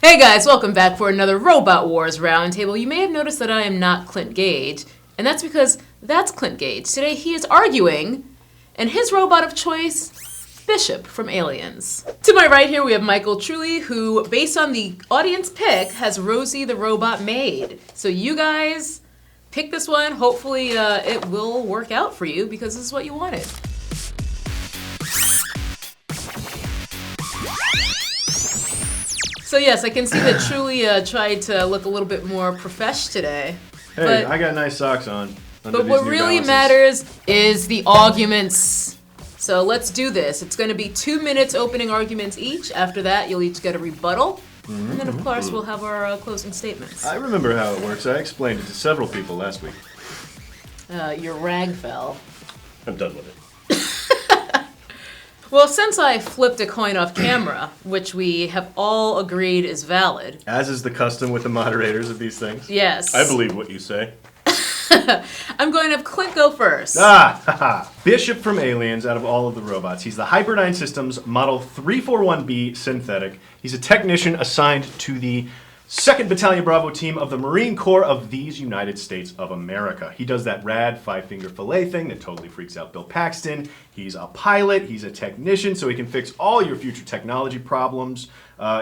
Hey guys, welcome back for another Robot Wars Roundtable. You may have noticed that I am not Clint Gage, and that's because that's Clint Gage. Today he is arguing, and his robot of choice, Bishop from Aliens. To my right here we have Michael Truly, who, based on the audience pick, has Rosie the Robot Maid. So you guys pick this one. Hopefully it will work out for you because this is what you wanted. So yes, I can see that Truly tried to look a little bit more profesh today. Hey, I got nice socks on. But what really matters is the arguments. So let's do this. It's going to be 2 minutes opening arguments each. After that, you'll each get a rebuttal. And then, of course, we'll have our closing statements. I remember how it works. I explained it to several people last week. Your rag fell. I'm done with it. Well, since I flipped a coin off camera, which we have all agreed is valid. As is the custom with the moderators of these things. Yes. I believe what you say. I'm going to have Clint go first. Bishop from Aliens, out of all of the robots. He's the Hyperdyne Systems Model 341B synthetic. He's a technician assigned to the 2nd Battalion Bravo team of the Marine Corps of these United States of America. He does that rad five-finger fillet thing that totally freaks out Bill Paxton. He's a pilot, he's a technician, so he can fix all your future technology problems.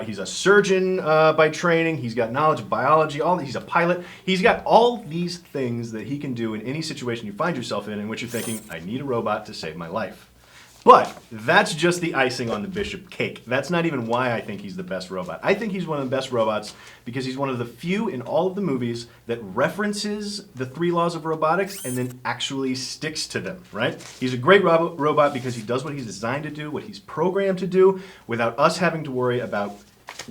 He's a surgeon by training. He's got knowledge of biology. He's a pilot. He's got all these things that he can do in any situation you find yourself in which you're thinking, I need a robot to save my life. But that's just the icing on the Bishop cake. That's not even why I think he's the best robot. I think he's one of the best robots because he's one of the few in all of the movies that references the 3 laws of robotics and then actually sticks to them, right? He's a great robot because he does what he's designed to do, what he's programmed to do, without us having to worry about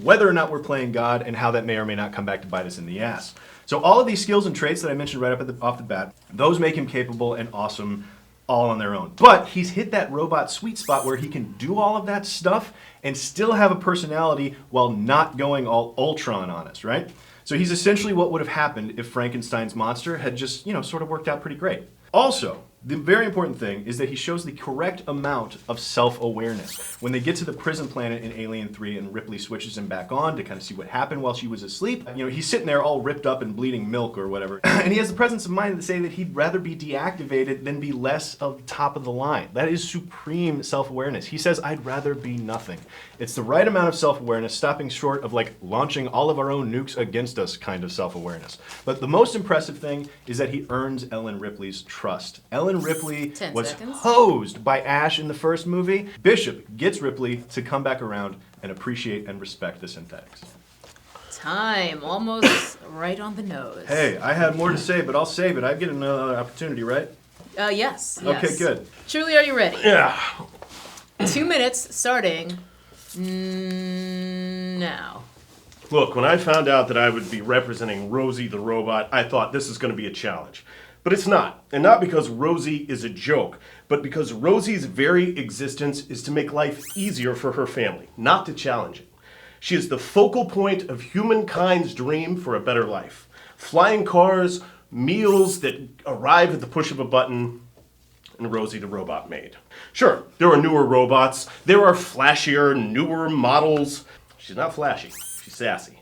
whether or not we're playing God and how that may or may not come back to bite us in the ass. So all of these skills and traits that I mentioned right up off the bat, those make him capable and awesome all on their own. But he's hit that robot sweet spot where he can do all of that stuff and still have a personality while not going all Ultron on us, right? So he's essentially what would have happened if Frankenstein's monster had just, sort of worked out pretty great. Also, the very important thing is that he shows the correct amount of self-awareness. When they get to the prison planet in Alien 3 and Ripley switches him back on to kind of see what happened while she was asleep, he's sitting there all ripped up and bleeding milk or whatever. And he has the presence of mind to say that he'd rather be deactivated than be less of top of the line. That is supreme self-awareness. He says, I'd rather be nothing. It's the right amount of self-awareness, stopping short of launching all of our own nukes against us kind of self-awareness. But the most impressive thing is that he earns Ellen Ripley's trust. Ellen Ripley was hosed by Ash in the first movie. Bishop gets Ripley to come back around and appreciate and respect the synthetics. Time. Almost right on the nose. Hey, I had more to say, but I'll save it. I get another opportunity, right? Yes. Okay, good. Truly, are you ready? Yeah. 2 minutes starting now. Look, when I found out that I would be representing Rosie the Robot, I thought this is going to be a challenge. But it's not. And not because Rosie is a joke, but because Rosie's very existence is to make life easier for her family, not to challenge it. She is the focal point of humankind's dream for a better life. Flying cars, meals that arrive at the push of a button, and Rosie the Robot Maid. Sure, there are newer robots. There are flashier, newer models. She's not flashy. She's sassy.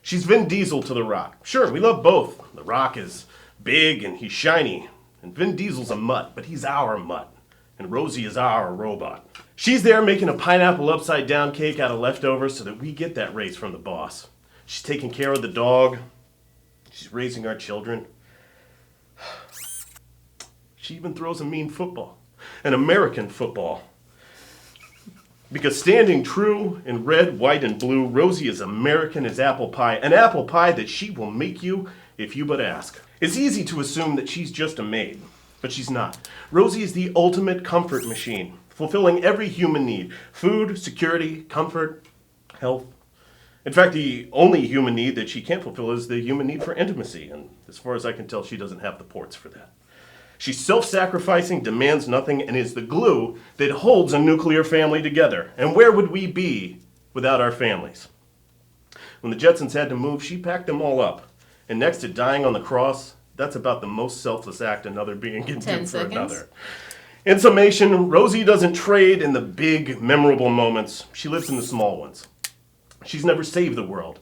She's Vin Diesel to The Rock. Sure, we love both. The Rock is big and he's shiny. And Vin Diesel's a mutt, but he's our mutt. And Rosie is our robot. She's there making a pineapple upside down cake out of leftovers so that we get that raise from the boss. She's taking care of the dog. She's raising our children. She even throws a mean football. An American football. Because standing true in red, white, and blue, Rosie is American as apple pie. An apple pie that she will make you if you but ask. It's easy to assume that she's just a maid, but she's not. Rosie is the ultimate comfort machine, fulfilling every human need. Food, security, comfort, health. In fact, the only human need that she can't fulfill is the human need for intimacy, and as far as I can tell, she doesn't have the ports for that. She's self-sacrificing, demands nothing, and is the glue that holds a nuclear family together. And where would we be without our families? When the Jetsons had to move, she packed them all up. And next to dying on the cross, that's about the most selfless act another being can do for another. In summation, Rosie doesn't trade in the big, memorable moments. She lives in the small ones. She's never saved the world,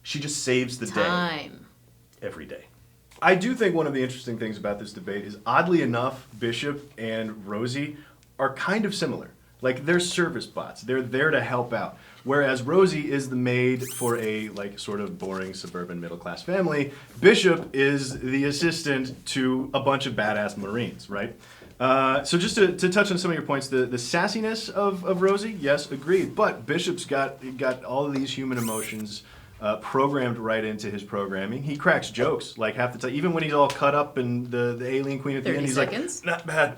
She just saves the day Time. every day. I do think one of the interesting things about this debate is, oddly enough, Bishop and Rosie are kind of similar. Like, they're service bots. They're there to help out. Whereas Rosie is the maid for a, like, sort of boring suburban middle-class family. Bishop is the assistant to a bunch of badass Marines, right? So just to touch on some of your points, the sassiness of Rosie, yes, agreed. But Bishop's got all of these human emotions programmed right into his programming. He cracks jokes like half the time. Even when he's all cut up and the alien queen at the end, he's seconds. like, not bad.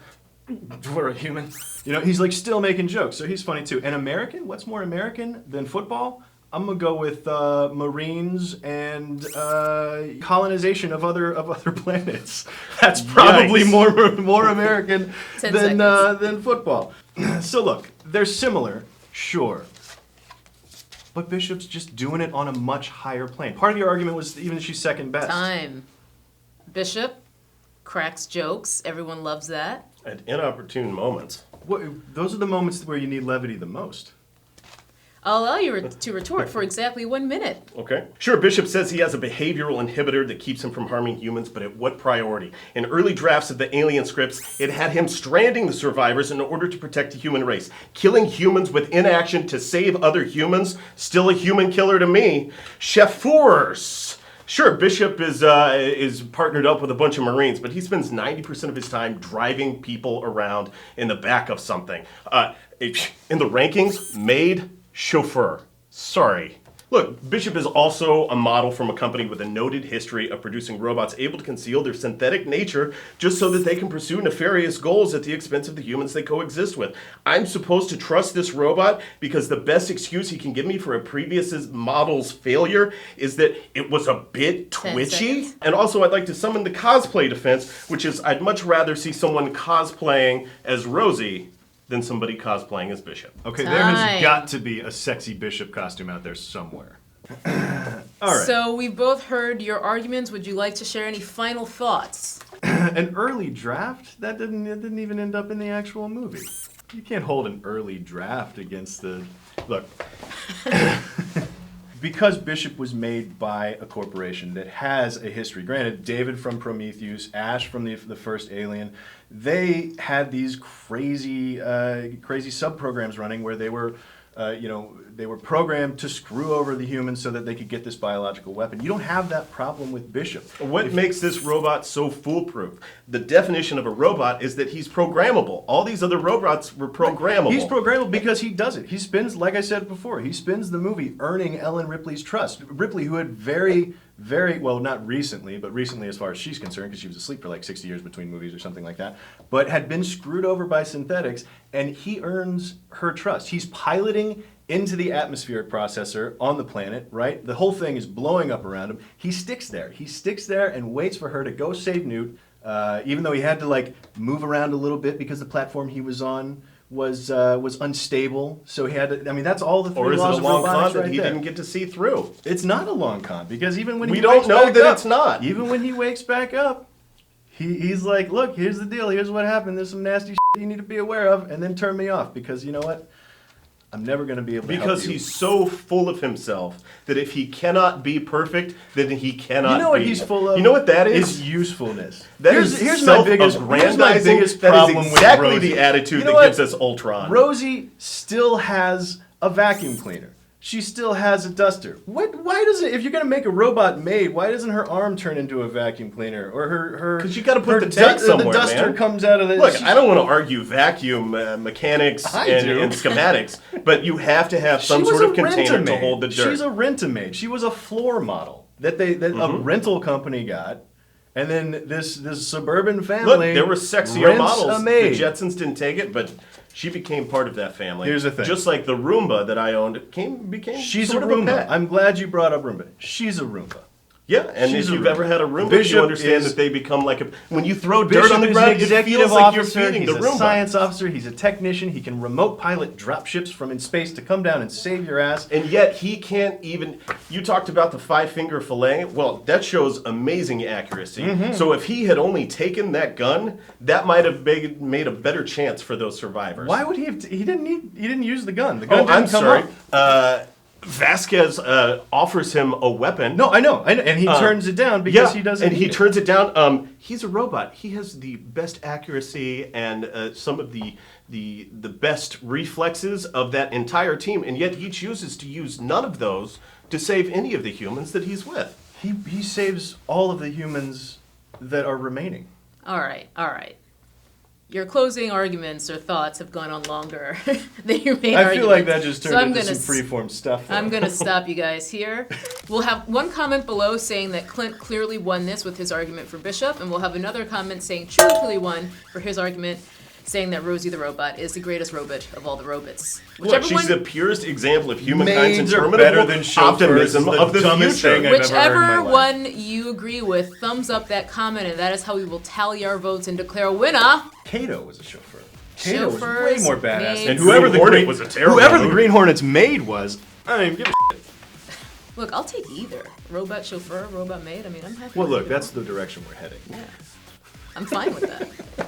We're a human. You know, he's like still making jokes, so he's funny too. And American, what's more American than football? I'm gonna go with Marines and colonization of other planets. That's probably more American than football. So look, they're similar, sure. But Bishop's just doing it on a much higher plane. Part of your argument was even she's second best. Time. Bishop cracks jokes. Everyone loves that. At inopportune moments. Those are the moments where you need levity the most. I'll allow you to retort for exactly 1 minute. Okay. Sure, Bishop says he has a behavioral inhibitor that keeps him from harming humans, but at what priority? In early drafts of the Alien scripts, it had him stranding the survivors in order to protect the human race. Killing humans with inaction to save other humans? Still a human killer to me. Chauffeurs! Sure, Bishop is partnered up with a bunch of Marines, but he spends 90% of his time driving people around in the back of something. In the rankings, maid, chauffeur. Sorry. Look, Bishop is also a model from a company with a noted history of producing robots able to conceal their synthetic nature just so that they can pursue nefarious goals at the expense of the humans they coexist with. I'm supposed to trust this robot because the best excuse he can give me for a previous model's failure is that it was a bit twitchy. And also I'd like to summon the cosplay defense, which is I'd much rather see someone cosplaying as Rosie than somebody cosplaying as Bishop. Okay, there has got to be a sexy Bishop costume out there somewhere. All right. So we've both heard your arguments. Would you like to share any final thoughts? An early draft? It didn't even end up in the actual movie. You can't hold an early draft against the... Look, because Bishop was made by a corporation that has a history, granted, David from Prometheus, Ash from the first Alien, they had these crazy sub-programs running where they were, they were programmed to screw over the humans so that they could get this biological weapon. You don't have that problem with Bishop. What makes this robot so foolproof? The definition of a robot is that he's programmable. All these other robots were programmable. He's programmable because he does it. He spends, like I said before, he spends the movie earning Ellen Ripley's trust. Ripley, who had very, well, not recently, but recently as far as she's concerned, because she was asleep for like 60 years between movies or something like that, but had been screwed over by synthetics, and he earns her trust. He's piloting into the atmospheric processor on the planet, right? The whole thing is blowing up around him. He sticks there. He sticks there and waits for her to go save Newt, even though he had to like move around a little bit because the platform he was on was unstable. So he had to, I mean, that's all the three laws of robotics. Or is it a long con that he didn't get to see through? It's not a long con, because even when we don't know that it's not. Even when he wakes back up, he's like, look, here's the deal. Here's what happened. There's some nasty shit you need to be aware of, and then turn me off, because you know what? I'm never going to be able to help you. Because he's so full of himself that if he cannot be perfect, then he cannot be. You know what he's full of? You know what that is? Is usefulness. Here's my biggest problem That is exactly the attitude that gives us Ultron. Rosie still has a vacuum cleaner. She still has a duster. Why doesn't, if you're going to make a robot maid, why doesn't her arm turn into a vacuum cleaner? Or her because you got to put the tech somewhere, the duster man. Comes out of the... Look, I don't want to argue vacuum mechanics and schematics, but you have to have some sort of container to hold the dirt. She's a rent-a-maid. She was a floor model that a rental company got. And then this suburban family... Look, there were sexier models. The Jetsons didn't take it, but... She became part of that family. Here's the thing. Just like the Roomba that I owned became She's sort a of a Roomba. pet. I'm glad you brought up Roomba. She's a Roomba. Yeah, and if you've ever had a Roomba, you understand that they become like when you throw dirt on the ground, it feels like you're feeding the Roomba. He's a science officer. He's a technician. He can remote pilot dropships from in space to come down and save your ass. And yet he can't even... You talked about the 5-finger fillet. Well, that shows amazing accuracy. Mm-hmm. So if he had only taken that gun, that might have made a better chance for those survivors. Why would he have... He didn't use the gun. The gun didn't I'm come sorry. up. Vasquez offers him a weapon. No, I know. And he turns it down because he doesn't. And he need it. turns it down. He's a robot. He has the best accuracy and some of the best reflexes of that entire team, and yet he chooses to use none of those to save any of the humans that he's with. He saves all of the humans that are remaining. All right. Your closing arguments or thoughts have gone on longer than your main arguments. I feel like that just turned So into some freeform stuff. I'm going to stop you guys here. We'll have one comment below saying that Clint clearly won this with his argument for Bishop, and we'll have another comment saying truthfully won for his argument, saying that Rosie the Robot is the greatest robot of all the robots. Look, she's the purest example of humankind's Maids are interminable better than chauffeurs. optimism of the dumbest future. thing I've ever heard in my Whichever life. one you agree with, thumbs up that comment, and that is how we will tally our votes and declare a winner. Kato was a chauffeur. Kato was way Chauffeurs, more badass. maids. And Green Hornet was a terrible whoever the movie. Green Hornet's maid was, I don't even give a shit. Look, I'll take either. Robot chauffeur, robot maid. I mean, I'm happy Well, with look, either that's one. the direction we're heading. Yeah. I'm fine with that.